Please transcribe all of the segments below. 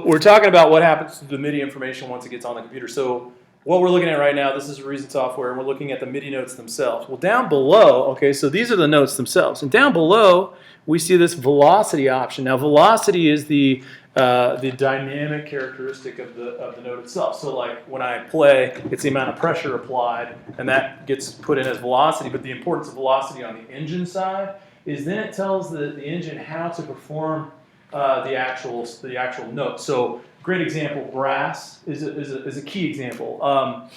We're talking about what happens to the MIDI information once it gets on the computer. So what we're looking at right now, this is Reason software, and we're looking at the MIDI notes themselves. Well, down below, okay, so these are the notes themselves. And down below, we see this velocity option. Now, velocity is the dynamic characteristic of the note itself. So like when I play, it's the amount of pressure applied, and that gets put in as velocity. But the importance of velocity on the engine side is then it tells the engine how to perform the actual note. So great example, brass is a key example.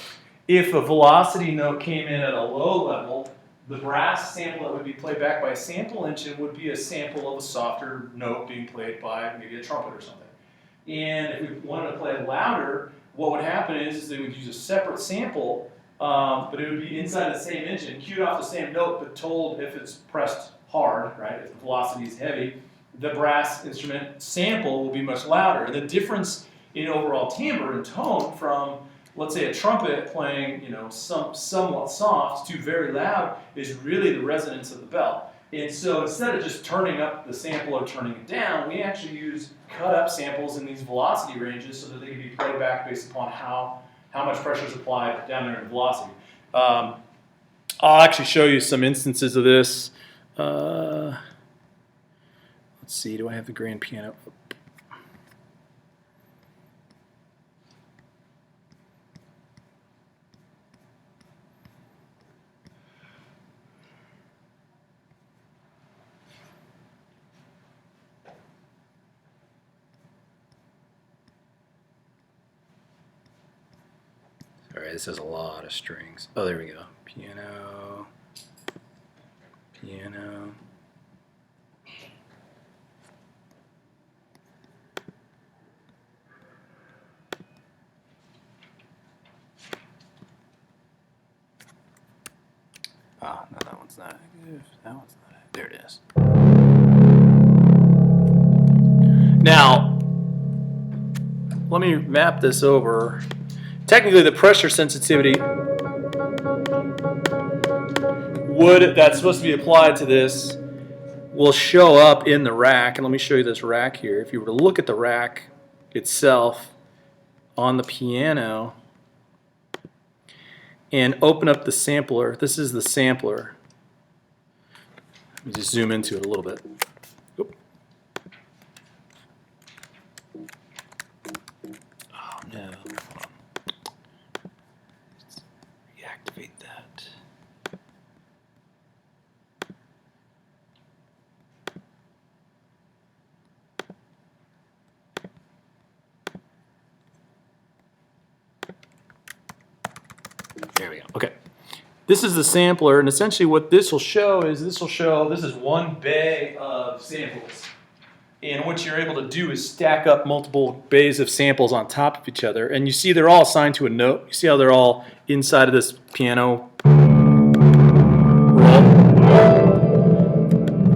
If a velocity note came in at a low level, the brass sample that would be played back by a sample engine would be a sample of a softer note being played by maybe a trumpet or something. And if we wanted to play louder, what would happen is they would use a separate sample, but it would be inside the same engine, cued off the same note, but told if it's pressed hard, right, if the velocity is heavy, the brass instrument sample will be much louder. And the difference in overall timbre and tone from, let's say, a trumpet playing, somewhat soft to very loud is really the resonance of the bell. And so instead of just turning up the sample or turning it down, we actually use cut up samples in these velocity ranges so that they can be played back based upon how much pressure is applied down there in the velocity. I'll actually show you some instances of this. Let's see, do I have the grand piano? Sorry, this has a lot of strings. Oh, there we go. Piano, piano. Ah, no, that one's not good. That one's not. There it is. Now, let me map this over. Technically, the pressure sensitivity that's supposed to be applied to this will show up in the rack. And let me show you this rack here. If you were to look at the rack itself on the piano and open up the sampler, this is the sampler. Let me just zoom into it a little bit. Oop. Oh no. Let's reactivate that. There we go. Okay. This is the sampler, and essentially what this will show is this is one bay of samples. And what you're able to do is stack up multiple bays of samples on top of each other. And you see they're all assigned to a note. You see how they're all inside of this piano roll?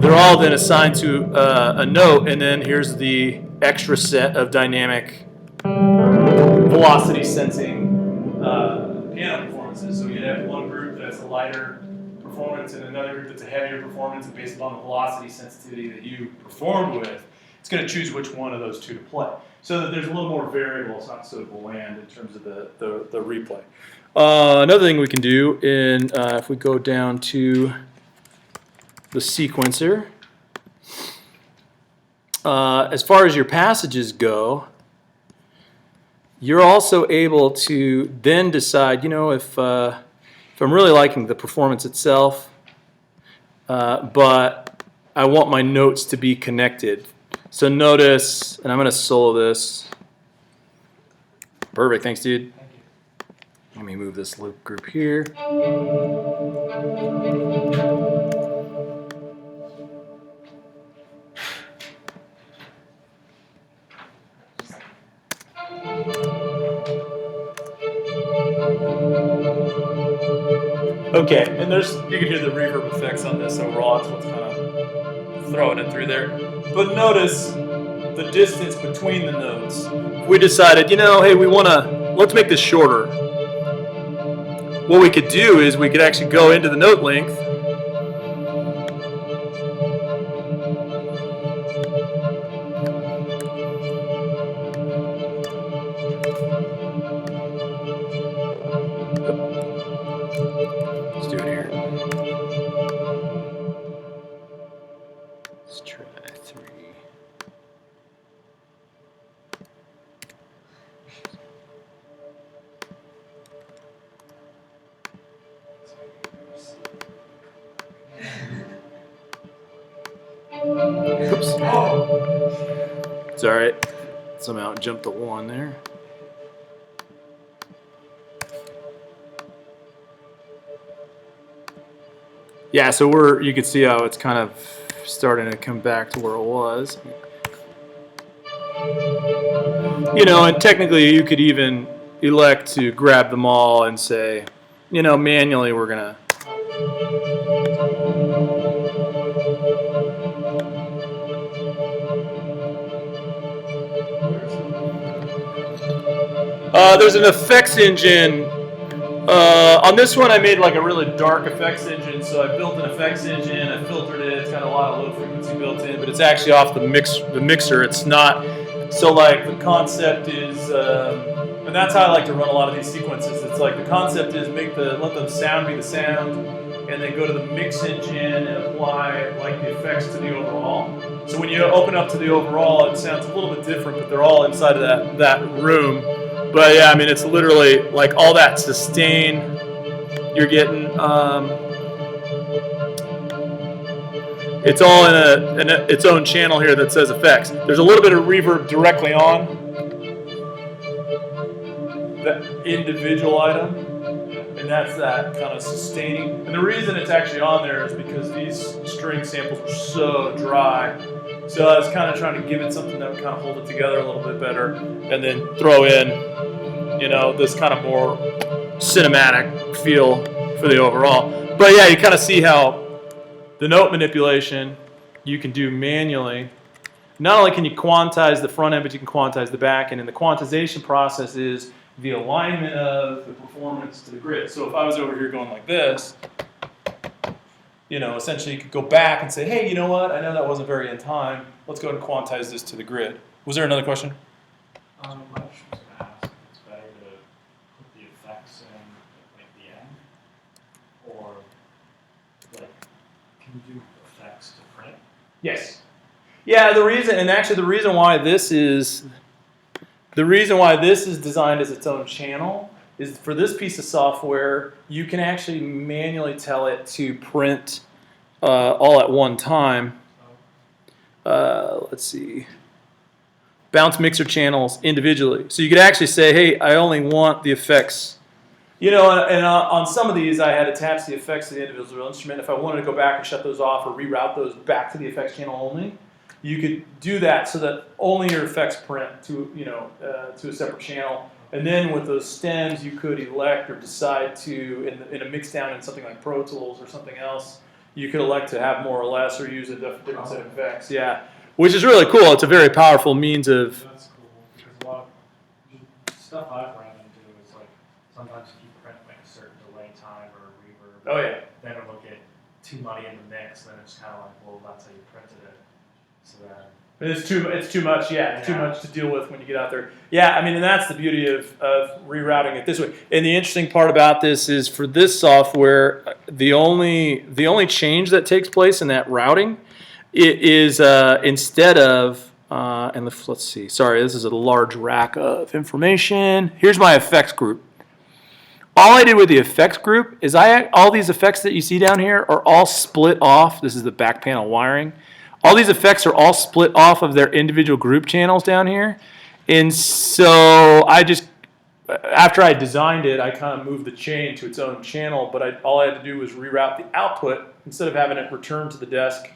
They're all then assigned to a note, and then here's the extra set of dynamic velocity sensing piano performances. So you'd have one group that's a lighter performance and another group that's a heavier performance, and based upon the velocity sensitivity that you performed with, it's going to choose which one of those two to play. So that there's a little more variable, it's not so bland in terms of the replay. Another thing we can do, if we go down to the sequencer, as far as your passages go, you're also able to then decide, if I'm really liking the performance itself, but I want my notes to be connected. So notice, and I'm going to solo this. Perfect, thanks, dude. Thank you. Let me move this loop group here. Okay, and you can hear the reverb effects on this overall. That's what's kind of throwing it through there. But notice the distance between the notes. We decided, hey, let's make this shorter. What we could do is we could actually go into the note length. Let's do it here. Let's try 3. Oops. It's all right. Somehow it jumped the 1 there. Yeah, so you can see how it's kind of starting to come back to where it was. You know, and technically you could even elect to grab them all and say, you know, manually we're gonna. There's an effects engine. On this one, I made like a really dark effects engine. So I built an effects engine. I filtered it. It's got a lot of low frequency built in, but it's actually off the mixer. It's not. So like the concept is, and that's how I like to run a lot of these sequences. It's like the concept is let the sound be the sound, and then go to the mix engine and apply like the effects to the overall. So when you open up to the overall, it sounds a little bit different, but they're all inside of that room. But yeah, I mean, it's literally like all that sustain you're getting. It's all in its own channel here that says effects. There's a little bit of reverb directly on the individual item, and that's that kind of sustaining. And the reason it's actually on there is because these string samples are so dry. So I was kind of trying to give it something that would kind of hold it together a little bit better, and then throw in, you know, this kind of more cinematic feel for the overall. But yeah, you kind of see how the note manipulation you can do manually. Not only can you quantize the front end, but you can quantize the back end. And the quantization process is the alignment of the performance to the grid. So if I was over here going like this, you know, essentially you could go back and say, hey, you know what? I know that wasn't very in time. Let's go ahead and quantize this to the grid. Was there another question? I was just going to ask if it's better to put the effects in at like the end, or like can you do effects to print? Yes. Yeah, the reason why this is designed as its own channel is for this piece of software, you can actually manually tell it to print all at one time. Let's see. Bounce mixer channels individually. So you could actually say, hey, I only want the effects. You know, and on some of these, I had attached the effects to the individual instrument. If I wanted to go back and shut those off or reroute those back to the effects channel only, you could do that so that only your effects print to, you know, to a separate channel. And then with those stems, you could elect or decide to, in a mix down in something like Pro Tools or something else, you could elect to have more or less or use a different set of effects. Yeah, which is really cool. It's a very powerful means of. That's cool, because a lot of stuff I've run into is like sometimes if you print like a certain delay time or reverb, Oh yeah. then it'll get too muddy in the mix. Then it's kind of like, well, that's how you printed it. So then It's too much, yeah. It's too much to deal with when you get out there. Yeah, I mean, and that's the beauty of rerouting it this way. And the interesting part about this is for this software, the only change that takes place in that routing, it is instead of and let's see. Sorry, this is a large rack of information. Here's my effects group. All I did with the effects group is all these effects that you see down here are all split off. This is the back panel wiring. All these effects are all split off of their individual group channels down here. And so I just, after I designed it, I kind of moved the chain to its own channel, but all I had to do was reroute the output instead of having it return to the desk,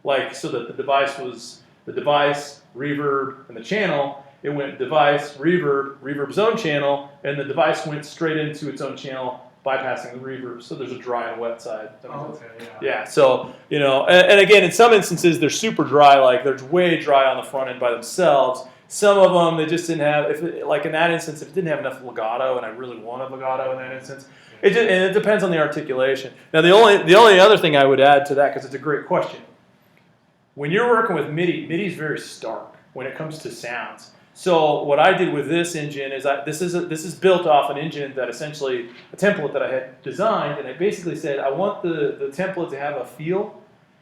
like so that the device was the device, reverb, and the channel. It went device, reverb's own channel, and the device went straight into its own channel, bypassing the reverb, so there's a dry and wet side. Oh, okay, yeah. Yeah, so, you know, and again, in some instances, they're super dry, like they're way dry on the front end by themselves. Some of them, they just didn't have, like in that instance, if it didn't have enough legato, and I really wanted legato in that instance, and it depends on the articulation. Now, the only other thing I would add to that, because it's a great question, when you're working with MIDI, MIDI is very stark when it comes to sounds. So what I did with this engine is this is built off an engine that essentially a template that I had designed, and I basically said I want the template to have a feel,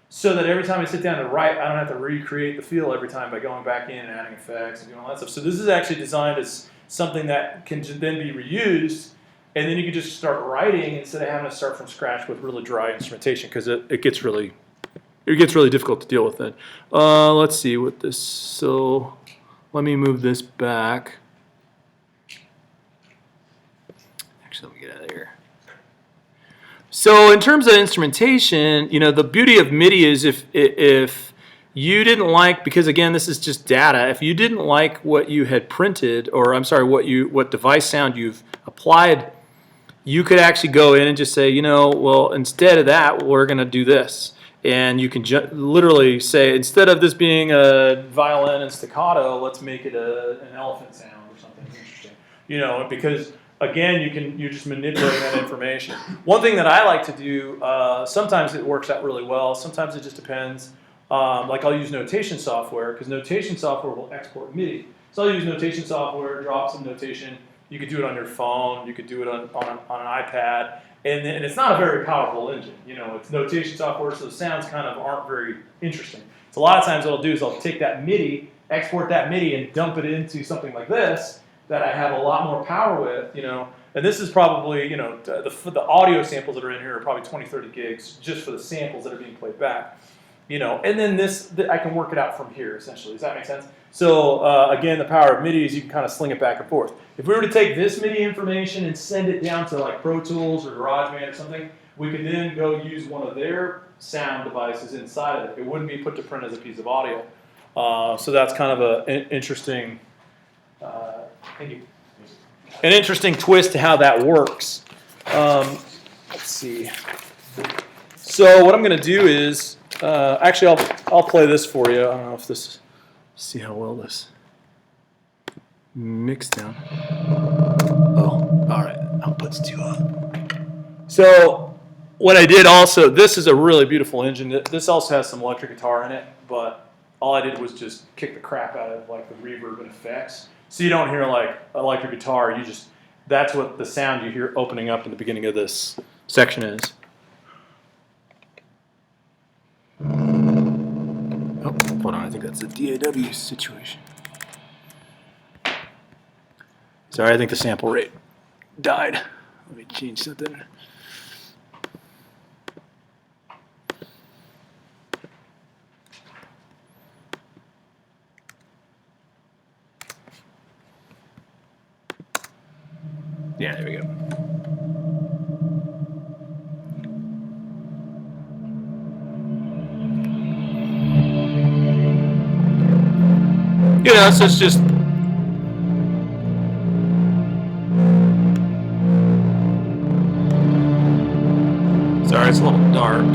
so that every time I sit down to write, I don't have to recreate the feel every time by going back in and adding effects and doing all that stuff. So this is actually designed as something that can then be reused, and then you can just start writing instead of having to start from scratch with really dry instrumentation, because it gets really difficult to deal with it. Let's see what this. So let me move this back. Actually, let me get out of here. So in terms of instrumentation, you know, the beauty of MIDI is if you didn't like, because again, this is just data, if you didn't like what you had printed, or I'm sorry, what device sound you've applied, you could actually go in and just say, you know, well, instead of that, we're going to do this. And you can literally say, instead of this being a violin and staccato, let's make it an elephant sound or something interesting. You know, because again, you're just manipulating that information. One thing that I like to do, sometimes it works out really well. Sometimes it just depends. Like I'll use notation software, because notation software will export MIDI. So I'll use notation software, drop some notation. You could do it on your phone. You could do it on an iPad. And it's not a very powerful engine. You know, it's notation software, so the sounds kind of aren't very interesting. So a lot of times what I'll do is I'll take that MIDI, export that MIDI, and dump it into something like this that I have a lot more power with, you know. And this is probably, you know, the audio samples that are in here are probably 20, 30 gigs just for the samples that are being played back. You know, and then I can work it out from here, essentially. Does that make sense? So, again, the power of MIDI is you can kind of sling it back and forth. If we were to take this MIDI information and send it down to like Pro Tools or GarageBand or something, we could then go use one of their sound devices inside of it. It wouldn't be put to print as a piece of audio. So that's kind of an interesting, an interesting twist to how that works. Let's see. So what I'm going to do is, actually, I'll play this for you. I don't know if this. See how well this mixed down. Oh, all right. Output's too up. So what I did also, this is a really beautiful engine. This also has some electric guitar in it, but all I did was just kick the crap out of like the reverb and effects. So you don't hear like electric guitar. That's what the sound you hear opening up in the beginning of this section is. Oh, hold on, I think that's a DAW situation. Sorry, I think the sample rate died. Let me change something. Yeah, there we go. You know, so it's just sorry, it's a little dark.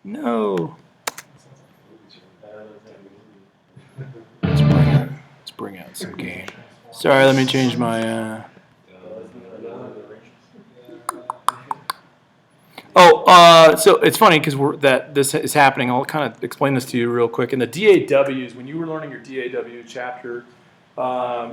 No. Let's bring out some gain. Sorry, let me change my. So it's funny because this is happening. I'll kind of explain this to you real quick. In the DAWs, when you were learning your DAW chapter,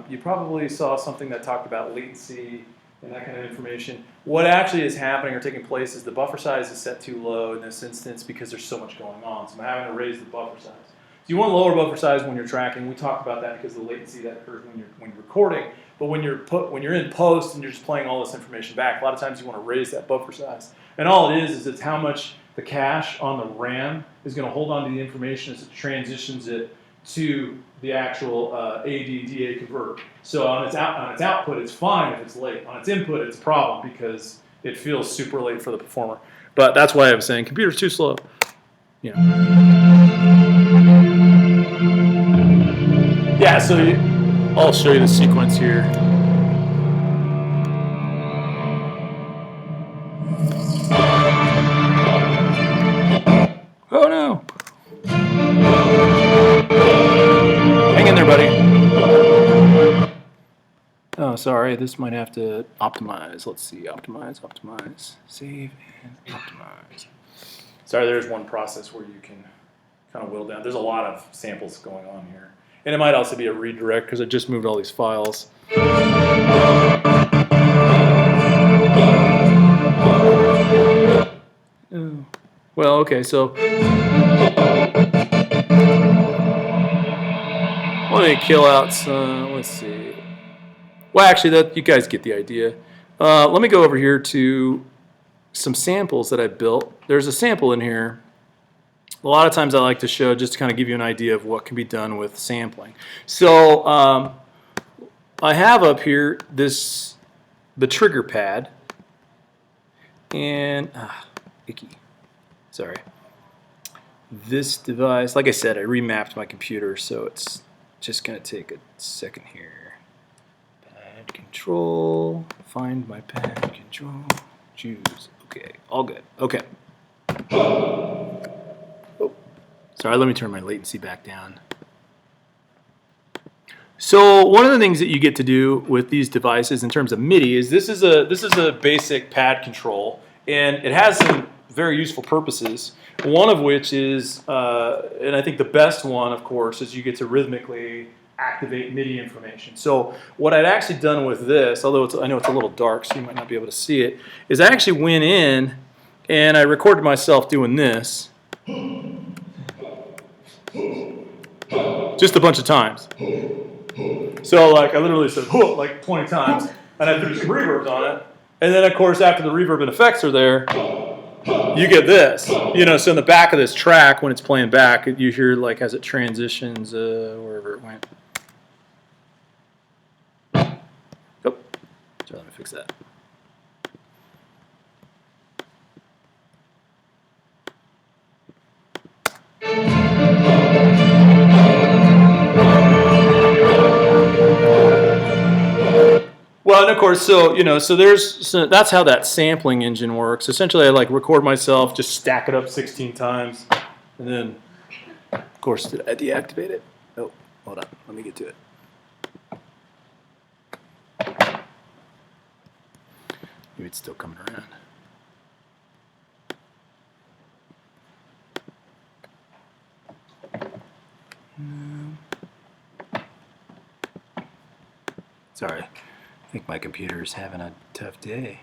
you probably saw something that talked about latency and that kind of information. What actually is happening or taking place is the buffer size is set too low in this instance because there's so much going on. So I'm having to raise the buffer size. So you want a lower buffer size when you're tracking. We talked about that because of the latency that occurs when you're recording. But when you're in post and you're just playing all this information back, a lot of times you want to raise that buffer size. And all it is it's how much the cache on the RAM is going to hold on to the information as it transitions it to the actual AD-DA converter. So on its output, it's fine if it's late. On its input, it's a problem because it feels super late for the performer. But that's why I was saying computer's too slow. You know. Yeah. So I'll show you the sequence here. Oh no! Hang in there, buddy. Oh, sorry. This might have to optimize. Let's see. Optimize. Save and optimize. Sorry, there's one process where you can kind of whittle down. There's a lot of samples going on here. And it might also be a redirect because I just moved all these files. Oh. Well, okay, so let me kill out some, let's see. Well, actually, that you guys get the idea. Let me go over here to some samples that I built. There's a sample in here. A lot of times I like to show just to kind of give you an idea of what can be done with sampling. So I have up here the trigger pad, and icky. Sorry. This device, like I said, I remapped my computer, so it's just going to take a second here. Pad control, find my pad control, choose. Okay, all good. Okay. Oh, sorry, let me turn my latency back down. So one of the things that you get to do with these devices in terms of MIDI is this is a basic pad control, and it has some very useful purposes. One of which is, and I think the best one, of course, is you get to rhythmically activate MIDI information. So what I'd actually done with this, although I know it's a little dark, so you might not be able to see it, is I actually went in and I recorded myself doing this just a bunch of times. So like I literally said whoa like 20 times, and I threw some reverb on it, and then of course after the reverb and effects are there, you get this. You know, so in the back of this track, when it's playing back, you hear like as it transitions wherever it went. Oh, so let me fix that. Well, and of course, so you know, so that's how that sampling engine works. Essentially, I like record myself, just stack it up 16 times, and then, of course, did I deactivate it? Oh, hold on, let me get to it. Maybe it's still coming around. Sorry. I think my computer is having a tough day.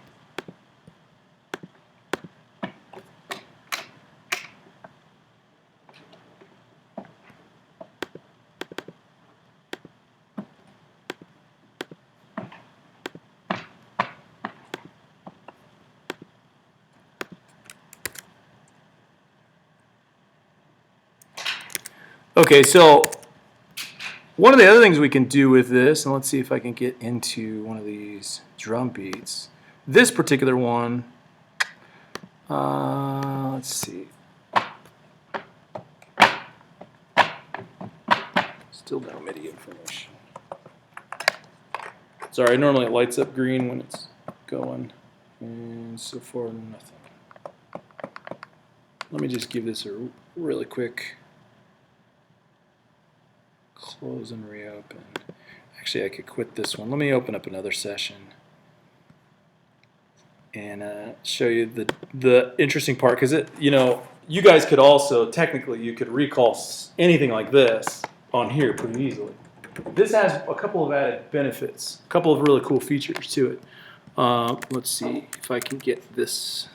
Okay, so one of the other things we can do with this, and let's see if I can get into one of these drum beats. This particular one, let's see. Still no MIDI information. Sorry, normally it lights up green when it's going, and so far nothing. Let me just give this a really quick close and reopen. Actually, I could quit this one. Let me open up another session and show you the interesting part, because you know, you guys could also technically you could recall anything like this on here pretty easily. This has a couple of added benefits, a couple of really cool features to it. Let's see if I can get this.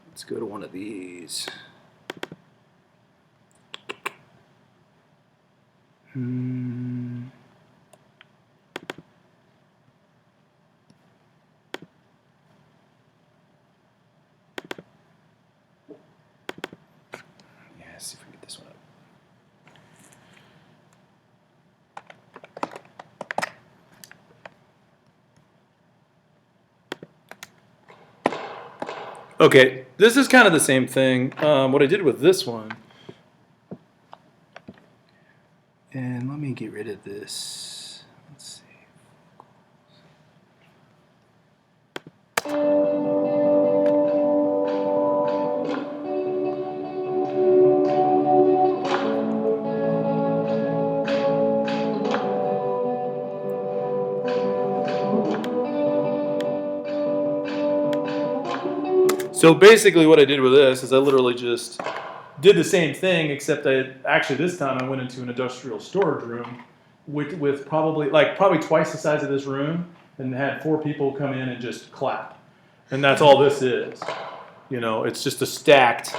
Let's go to one of these. Yeah, see if we can get this one up. Okay, this is kind of the same thing. What I did with this one. And let me get rid of this. Let's see. So basically what I did with this is I literally just did the same thing, except actually this time I went into an industrial storage room with probably twice the size of this room, and had 4 people come in and just clap, and that's all this is. You know, it's just a stacked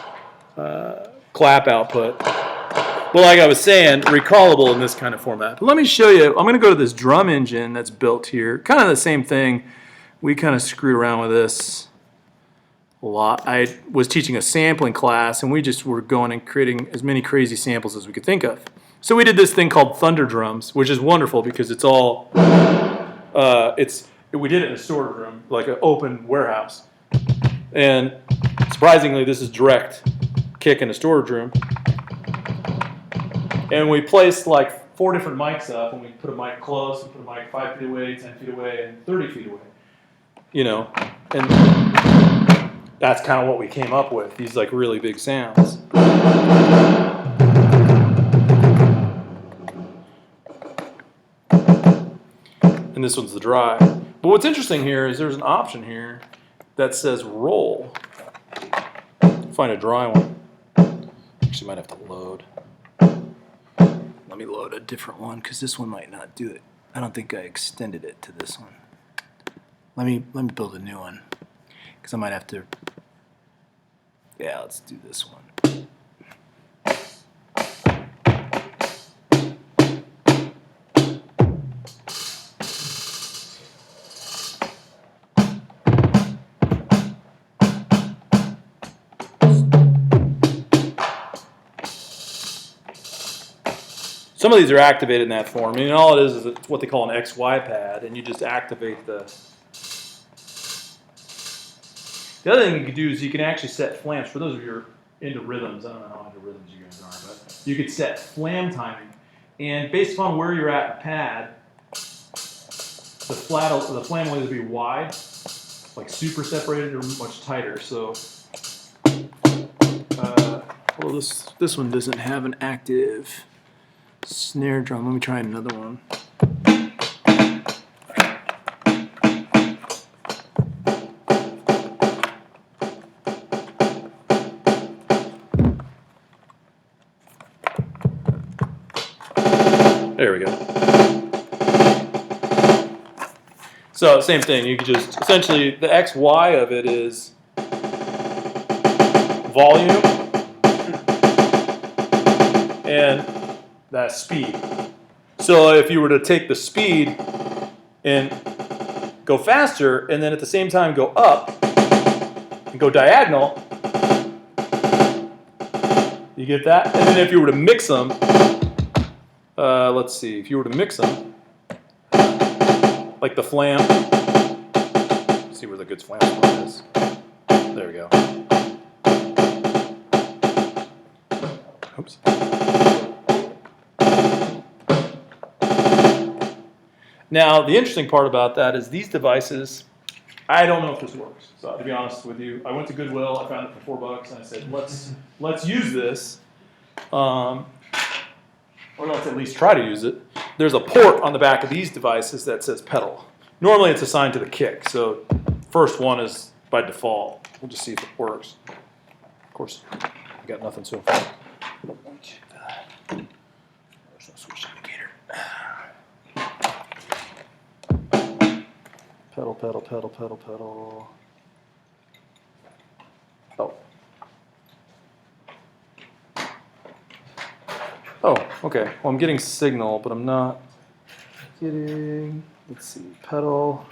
clap output. Well, like I was saying, recallable in this kind of format. But let me show you. I'm going to go to this drum engine that's built here. Kind of the same thing. We kind of screwed around with this a lot. I was teaching a sampling class, and we just were going and creating as many crazy samples as we could think of. So we did this thing called Thunder Drums, which is wonderful because it's all, we did it in a storage room, like an open warehouse. And surprisingly, this is direct kick in a storage room. And we placed like 4 different mics up, and we put a mic close, and put a mic 5 feet away, 10 feet away, and 30 feet away. You know, and that's kind of what we came up with, these like really big sounds. And this one's the dry. But what's interesting here is there's an option here that says roll. Find a dry one. Actually might have to load. Let me load a different one because this one might not do it. I don't think I extended it to this one. Let me build a new one because I might have to. Yeah, let's do this one. Some of these are activated in that form. I mean, all it is it's what they call an XY pad, and you just activate the. The other thing you can do is you can actually set flams. For those of you who are into rhythms, I don't know how into rhythms you guys are, but you could set flam timing, and based upon where you're at in the pad, the flam will either be wide, like super separated, or much tighter. So, well, this one doesn't have an active snare drum. Let me try another one. There we go. So same thing. You could just essentially the XY of it is volume and that speed. So if you were to take the speed and go faster, and then at the same time go up and go diagonal, you get that? And then if you were to mix them, let's see, if you were to mix them, like the flam, let's see where the good flam spot is. There we go. Oops. Now, the interesting part about that is these devices, I don't know if this works. So to be honest with you, I went to Goodwill, I found it for $4, and I said, let's use this, or let's at least try to use it. There's a port on the back of these devices that says pedal. Normally it's assigned to the kick, so first one is by default. We'll just see if it works. Of course, I got nothing so far. There's no switch indicator. Pedal, pedal, pedal, pedal, pedal. Oh. Oh, okay. Well, I'm getting signal, but I'm not getting, let's see, pedal.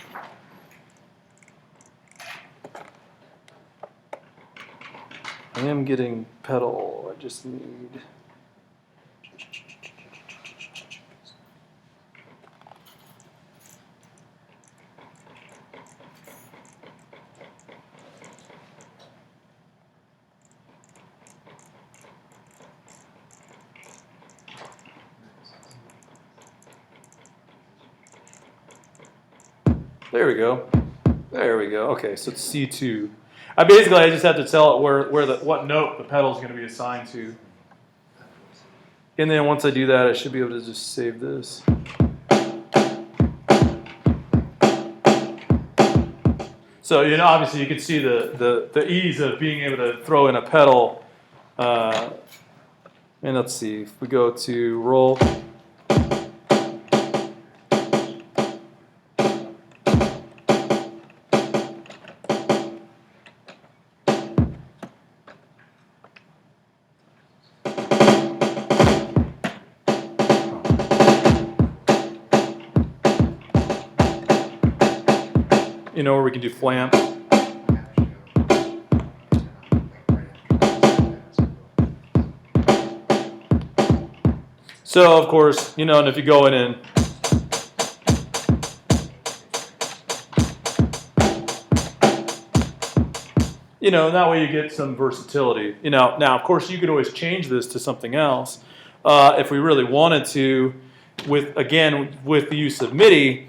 I am getting pedal. I just need. There we go. There we go. Okay, so it's C2. I just have to tell it what note the pedal is going to be assigned to. And then once I do that, I should be able to just save this. So obviously you can see the ease of being able to throw in a pedal And let's see, if we go to roll. You know where we can do flam. So of course, you know, and if you go in and you know, that way you get some versatility. You know, now of course you could always change this to something else if we really wanted to. With the use of MIDI,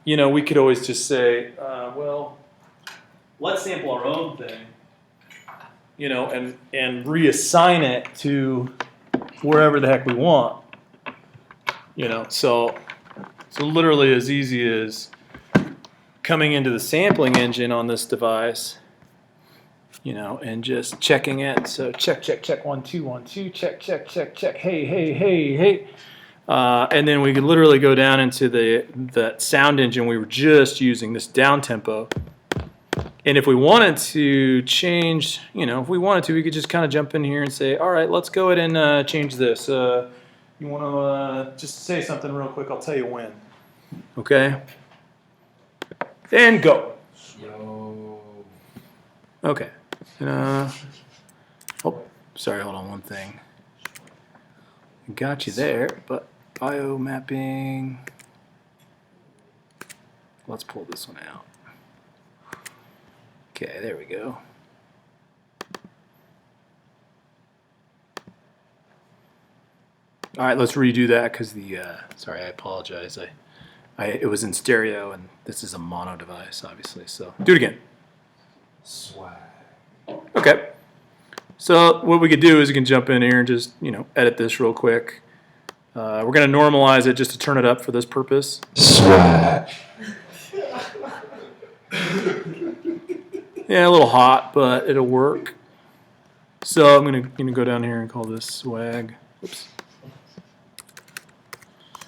you know, we could always just say, well, let's sample our own thing, you know, and reassign it to wherever the heck we want. You know, so literally as easy as coming into the sampling engine on this device, you know, and just checking it. So check, 1, 2, 1, 2, check, hey. And then we could literally go down into the sound engine we were just using, this down tempo. And if we wanted to change, you know, if we wanted to, we could just kind of jump in here and say, all right, let's go ahead and change this. You want to just say something real quick? I'll tell you when. Okay. And go. Okay. Oh, sorry, hold on one thing. Got you there, but bio mapping. Let's pull this one out. Okay, there we go. All right, let's redo that because sorry, I apologize. It was in stereo and this is a mono device, obviously. So do it again. Swag. Okay. So what we could do is we can jump in here and just, you know, edit this real quick. We're going to normalize it just to turn it up for this purpose. Swag. Yeah, a little hot, but it'll work. So I'm going to go down here and call this swag. Oops.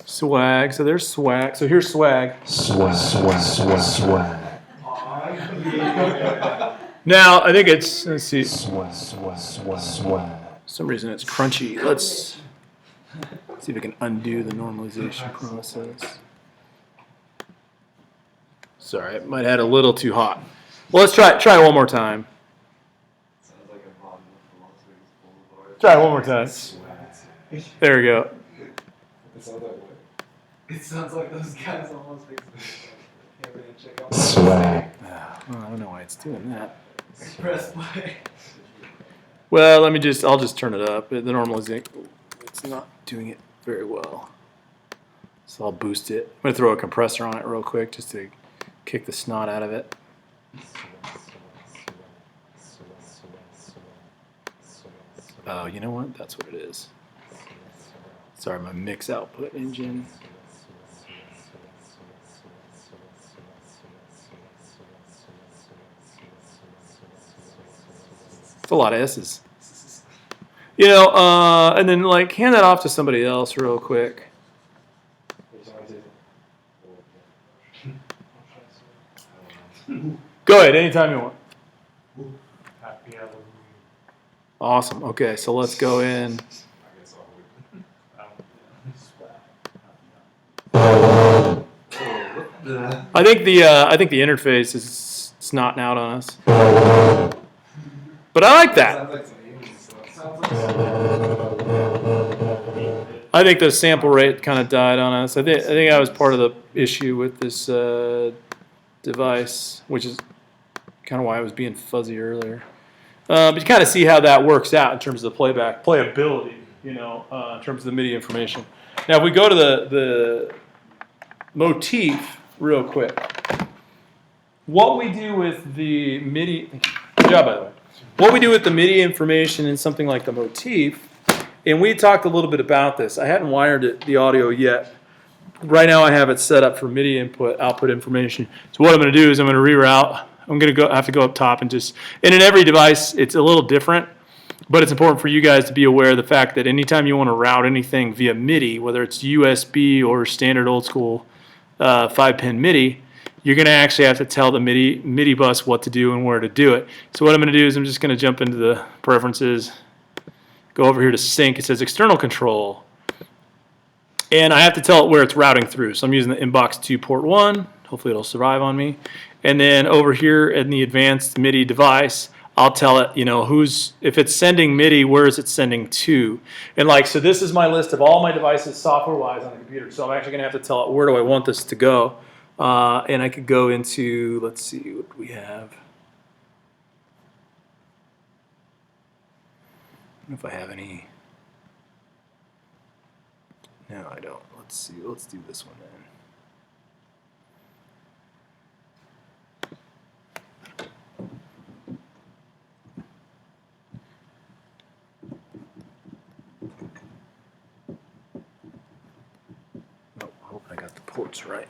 Swag. So there's swag. So here's swag. Swag. Now I think it's, let's see. Swag. For some reason it's crunchy. Let's see if we can undo the normalization process. Sorry, it might have had a little too hot. Well, let's try it one more time. Try it one more time. There we go. It sounds like those guys almost Swag. Well, I don't know why it's doing that. press play. Well, I'll just turn it up. The normalization, it's not doing it very well. So I'll boost it. I'm going to throw a compressor on it real quick just to kick the snot out of it. Oh, you know what? That's what it is. Sorry, my mix output engine. It's a lot of S's. You know, and then like hand that off to somebody else real quick. Go ahead, anytime you want. Happy Halloween. Awesome. Okay, so let's go in. I think the interface is snotting out on us. But I like that. I think the sample rate kind of died on us. I think that was part of the issue with this device, which is kind of why I was being fuzzy earlier. But you kind of see how that works out in terms of the playability, you know, in terms of the MIDI information. Now, if we go to the motif real quick, what we do with the MIDI, good job by the way, what we do with the MIDI information in something like the motif, and we talked a little bit about this. I hadn't wired the audio yet. Right now I have it set up for MIDI output information. So what I'm going to do is I'm going to reroute. I'm going to have to go up top and in every device it's a little different. But it's important for you guys to be aware of the fact that anytime you want to route anything via MIDI, whether it's USB or standard old school 5-pin MIDI, you're going to actually have to tell the MIDI bus what to do and where to do it. So what I'm going to do is I'm just going to jump into the preferences, go over here to sync. It says external control. And I have to tell it where it's routing through. So I'm using the inbox 2 port 1. Hopefully it'll survive on me. And then over here in the advanced MIDI device, I'll tell it, if it's sending MIDI, where is it sending to? And so this is my list of all my devices software-wise on the computer. So I'm actually going to have to tell it, where do I want this to go? And I could go into, let's see, what do we have? I don't know if I have any. No, I don't. Let's see. Let's do this one then. Oh, I hope I got the ports right.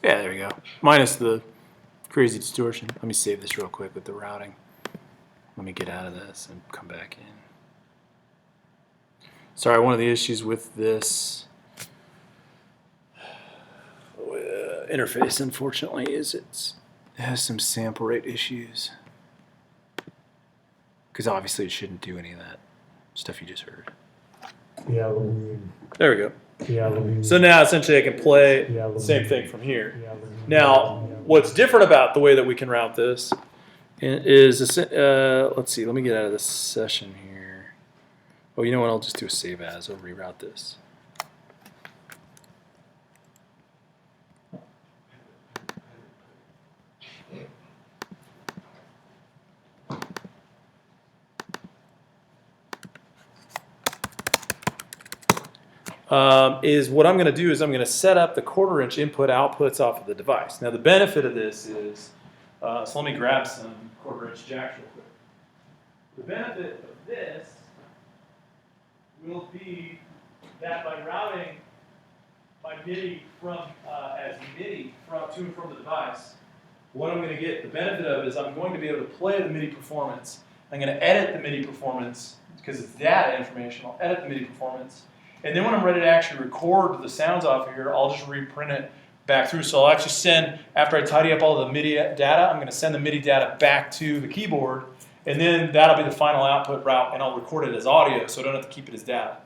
Yeah, there we go. Minus the crazy distortion. Let me save this real quick with the routing. Let me get out of this and come back in. Sorry, one of the issues with this interface, unfortunately, is it has some sample rate issues. Because obviously it shouldn't do any of that stuff you just heard. There we go. So now essentially I can play the same thing from here. Now, what's different about the way that we can route this is, let's see, let me get out of this session here. Oh, you know what, I'll just do a save as, I'll reroute this. Is what I'm going to do is I'm going to set up the 1/4-inch input outputs off of the device. Now the benefit of this is, so let me grab some 1/4-inch jacks real quick. The benefit of this will be that by routing my MIDI as MIDI to and from the device, what I'm going to get the benefit of is I'm going to be able to play the MIDI performance. I'm going to edit the MIDI performance because it's data information. I'll edit the MIDI performance. And then when I'm ready to actually record the sounds off of here, I'll just reprint it back through. So I'll actually send, after I tidy up all the MIDI data, I'm going to send the MIDI data back to the keyboard, and then that'll be the final output route, and I'll record it as audio, so I don't have to keep it as data.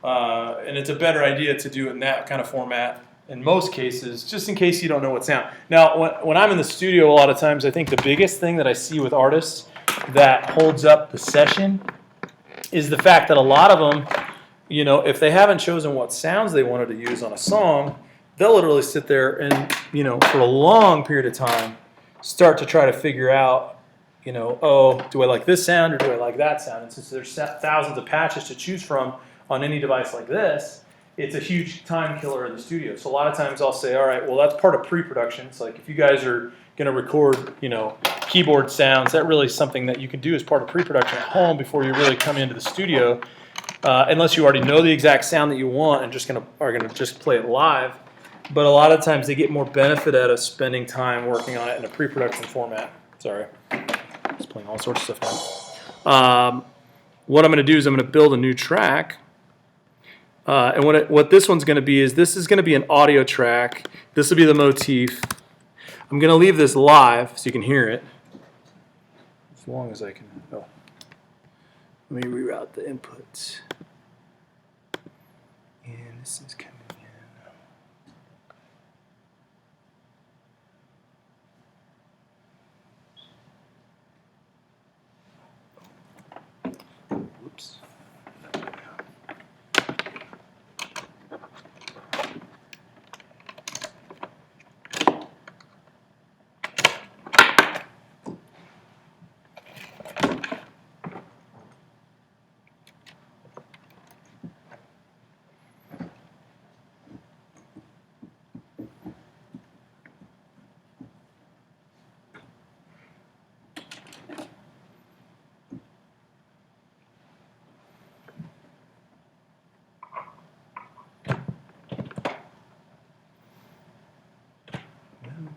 And it's a better idea to do it in that kind of format in most cases, just in case you don't know what sound. Now, when I'm in the studio, a lot of times, I think the biggest thing that I see with artists that holds up the session is the fact that a lot of them, if they haven't chosen what sounds they wanted to use on a song, they'll literally sit there and, for a long period of time, start to try to figure out, oh, do I like this sound or do I like that sound? And since there's thousands of patches to choose from on any device like this, it's a huge time killer in the studio. So a lot of times I'll say, all right, well, that's part of pre-production. It's like if you guys are going to record, keyboard sounds, that really is something that you can do as part of pre-production at home before you really come into the studio. Unless you already know the exact sound that you want and are gonna just play it live. But a lot of times they get more benefit out of spending time working on it in a pre-production format. Sorry, just playing all sorts of stuff now. What I'm going to do is I'm going to build a new track. And what this one's going to be is this is going to be an audio track. This will be the motif. I'm going to leave this live so you can hear it. As long as I can. Oh. Let me reroute the inputs. And this is coming in. Whoops.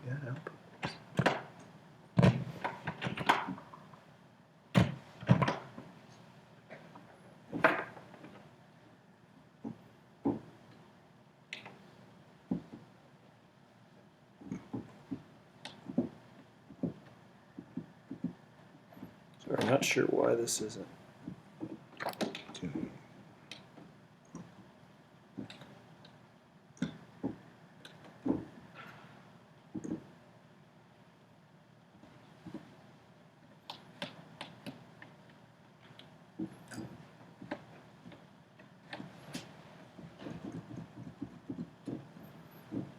Yeah. Sorry, I'm not sure why this isn't.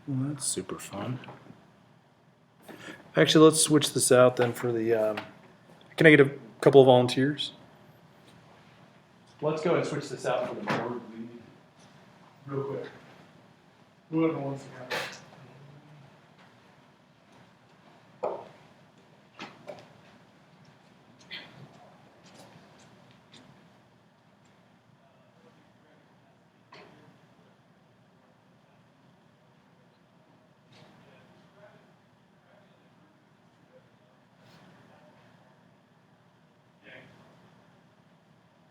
Well, that's super fun. Actually, let's switch this out then for the. Can I get a couple of volunteers? Let's go and switch this out for the board lead. Real quick. Whoever wants to go.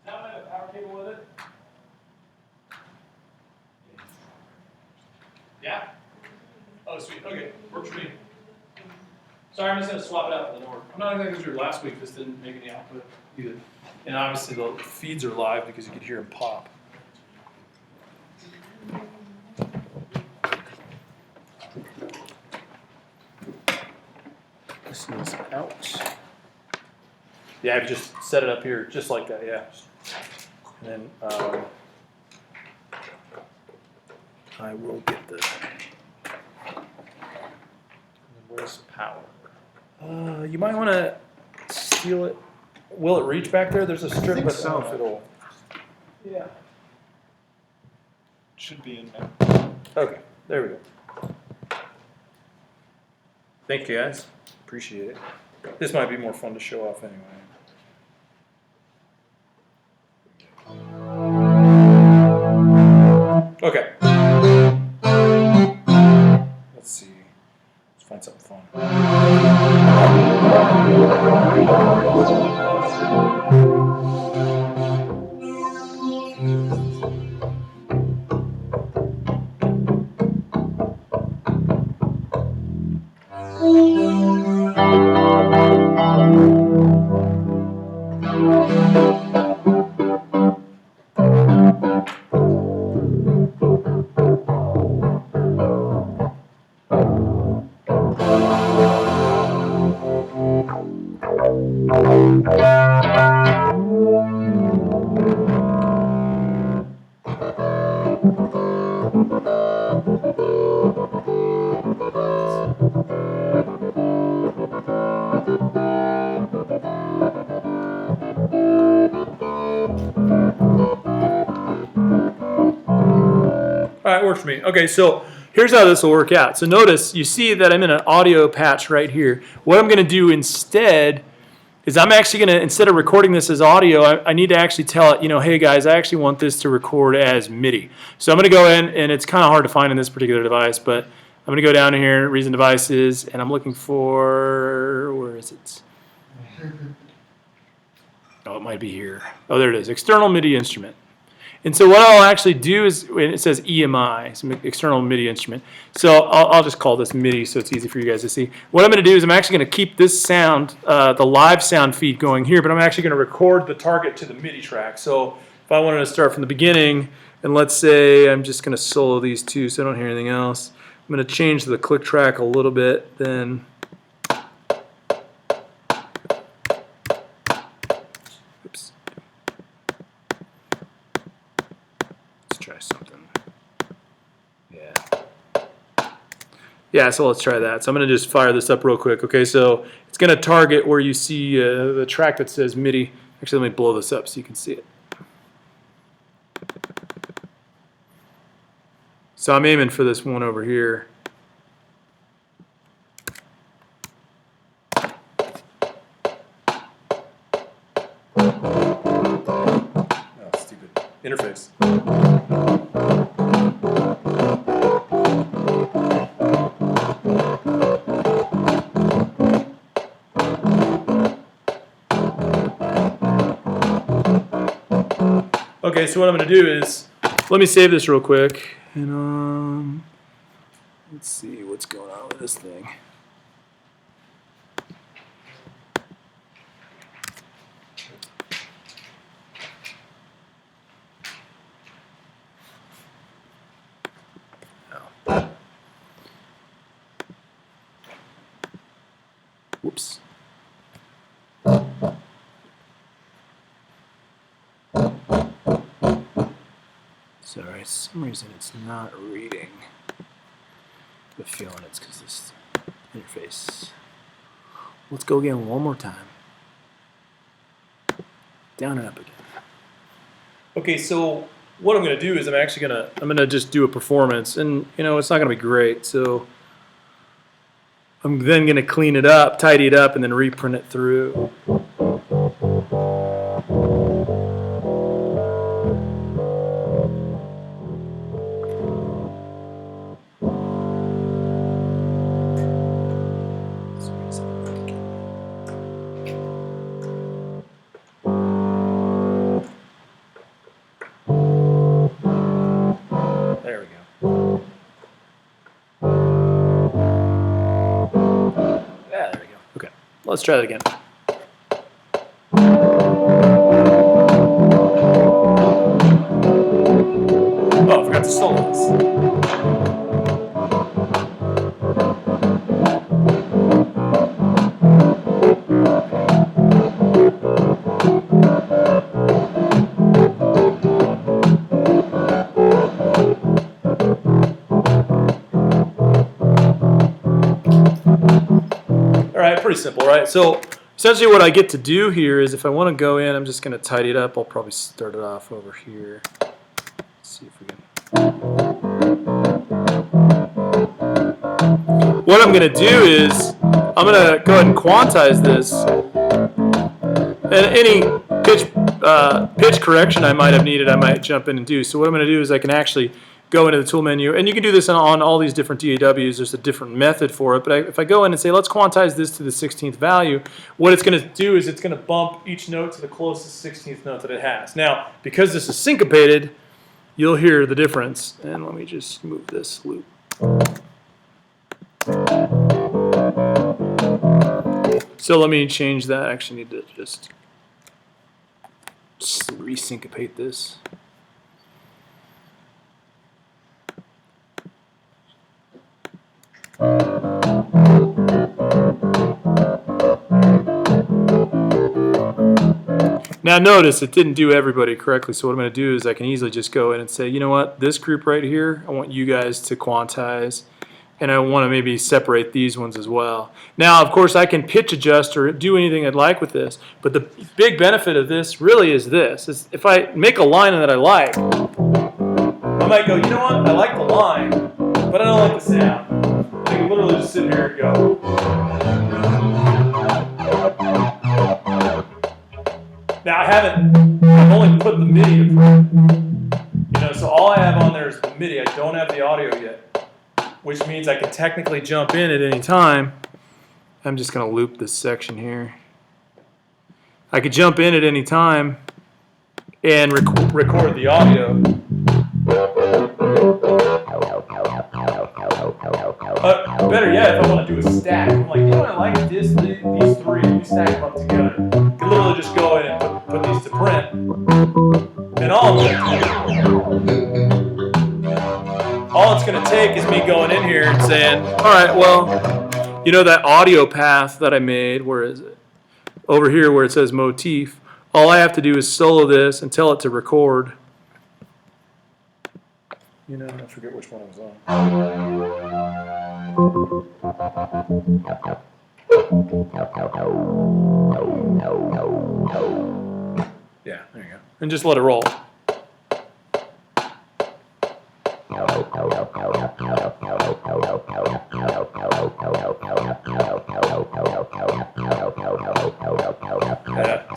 Does that have a power cable with it? Yeah? Oh, sweet. Okay, works for me. Sorry, I'm just going to swap it out for the Nord. I'm not exactly sure. Last week this didn't make any output either. And obviously the feeds are live because you could hear them pop. This is out. Yeah, I've just set it up here just like that, yeah. And then I will get the. Where's power? You might want to steal it. Will it reach back there? There's a strip, think but so. I don't know if it'll. Yeah. Should be in there. Okay, there we go. Thank you guys. Appreciate it. This might be more fun to show off anyway. Okay. Let's see. Let's find something fun. All right, works for me. Okay, so here's how this will work out. So notice, you see that I'm in an audio patch right here. What I'm going to do instead is I'm actually going to, instead of recording this as audio, I need to actually tell it, hey guys, I actually want this to record as MIDI. So I'm going to go in, and it's kind of hard to find in this particular device, but I'm going to go down here, Reason Devices, and I'm looking for, where is it? Oh, it might be here. Oh, there it is, External MIDI Instrument. And so what I'll actually do is, it says EMI, it's an external MIDI instrument. So I'll just call this MIDI so it's easy for you guys to see. What I'm going to do is I'm actually going to keep this sound, the live sound feed going here, but I'm actually going to record the target to the MIDI track. So if I wanted to start from the beginning, and let's say I'm just going to solo these two so I don't hear anything else. I'm going to change the click track a little bit, then. Oops. Try something. Yeah, so let's try that. So I'm going to just fire this up real quick. Okay, so it's going to target where you see the track that says MIDI. Actually, let me blow this up so you can see it. So I'm aiming for this one over here. Oh, stupid interface. Okay, so what I'm going to do is, let me save this real quick. And let's see what's going on with this thing. Whoops. Sorry, for some reason it's not reading. I have a feeling it's because this interface. Let's go again one more time. Down and up again. Okay, so what I'm going to do is I'm going to just do a performance, and you know it's not going to be great. So I'm then going to clean it up, tidy it up, and then reprint it through. There we go. Yeah, there we go. Okay, let's try that again. Oh, I forgot to solo this. All right, pretty simple, right? So essentially what I get to do here is if I want to go in, I'm just going to tidy it up. I'll probably start it off over here. Let's see if we can. What I'm going to do is I'm going to go ahead and quantize this. And any pitch correction I might have needed, I might jump in and do. So what I'm going to do is I can actually go into the tool menu, and you can do this on all these different DAWs. There's a different method for it, but if I go in and say, let's quantize this to the 16th value, what it's going to do is it's going to bump each note to the closest 16th note that it has. Now, because this is syncopated, you'll hear the difference. And let me just move this loop. So let me change that. I actually need to just resyncopate this. Now notice it didn't do everybody correctly, so what I'm going to do is I can easily just go in and say, you know what, this group right here, I want you guys to quantize, and I want to maybe separate these ones as well. Now, of course, I can pitch adjust or do anything I'd like with this, but the big benefit of this really is this, is if I make a line that I like, I might go, you know what, I like the line, but I don't like the sound. I can literally just sit here and go. Now I've only put the MIDI to print. You know, so all I have on there is the MIDI. I don't have the audio yet, which means I can technically jump in at any time. I'm just going to loop this section here. I could jump in at any time and record the audio. Better yet, if I want to do a stack, I'm like, you know what, I like these three, we stack them up together. You can literally just go in and put these to print. And all it's going to take is me going in here and saying, all right, well, you know that audio path that I made, where is it? Over here where it says motif, all I have to do is solo this and tell it to record. You know, I forget which one it was on. Yeah, there you go. And just let it roll.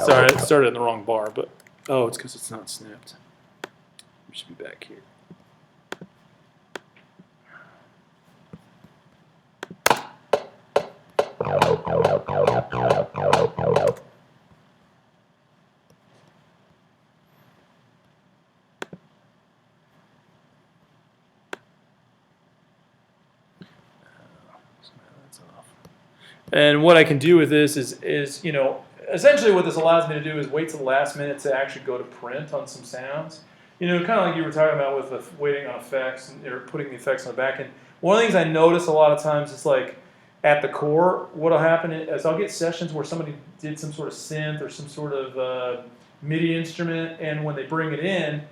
Sorry, I started in the wrong bar, but oh, it's because it's not snapped. We should be back here. And what I can do with this is, you know, essentially what this allows me to do is wait till the last minute to actually go to print on some sounds. You know, kind of like you were talking about with the waiting on effects or putting the effects on the back end. One of the things I notice a lot of times is like at the core, what'll happen is I'll get sessions where somebody did some sort of synth or some sort of MIDI instrument, and when they bring it in,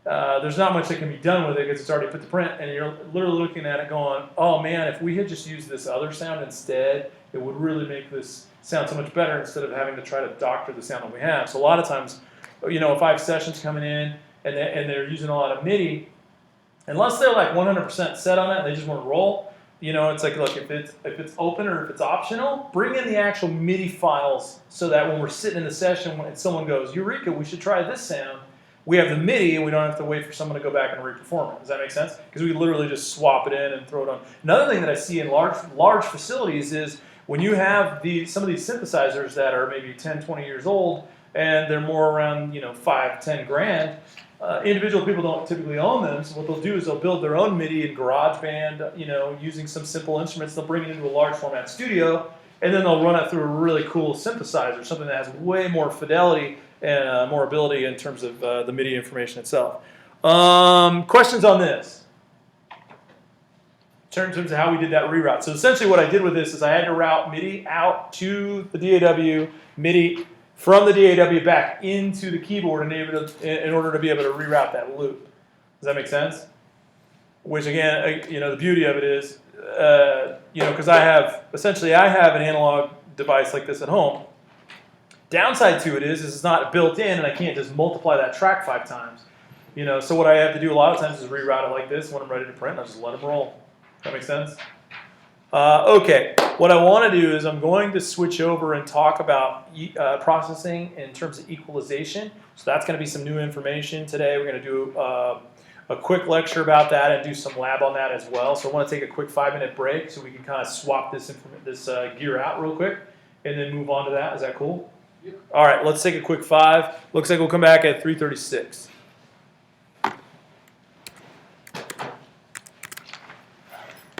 there's not much that can be done with it because it's already put to print, and you're literally looking at it going, oh man, if we had just used this other sound instead, it would really make this sound so much better instead of having to try to doctor the sound that we have. So a lot of times, you know, if I have sessions coming in and they're using a lot of MIDI, unless they're like 100% set on it and they just want to roll, you know, it's like, look, if it's open or if it's optional, bring in the actual MIDI files so that when we're sitting in the session, when someone goes, Eureka, we should try this sound, we have the MIDI and we don't have to wait for someone to go back and reperform it. Does that make sense? Because we literally just swap it in and throw it on. Another thing that I see in large facilities is when you have some of these synthesizers that are maybe 10, 20 years old and they're more around, you know, 5, 10 grand, individual people don't typically own them, so what they'll do is they'll build their own MIDI in GarageBand, you know, using some simple instruments. They'll bring it into a large format studio, and then they'll run it through a really cool synthesizer, something that has way more fidelity and more ability in terms of the MIDI information itself. Questions on this? In terms of how we did that reroute. So essentially what I did with this is I had to route MIDI out to the DAW, MIDI from the DAW back into the keyboard in order to be able to reroute that loop. Does that make sense? Which again, you know, the beauty of it is, you know, because I have an analog device like this at home. Downside to it is it's not built in, and I can't just multiply that track 5 times. You know, so what I have to do a lot of times is reroute it like this. When I'm ready to print, I just let them roll. That makes sense? Okay, what I want to do is I'm going to switch over and talk about processing in terms of equalization. So that's going to be some new information today. We're going to do a quick lecture about that and do some lab on that as well. So I want to take a quick 5-minute break so we can kind of swap this gear out real quick and then move on to that. Is that cool? Yep. All right, let's take a quick 5. Looks like we'll come back at 3:36.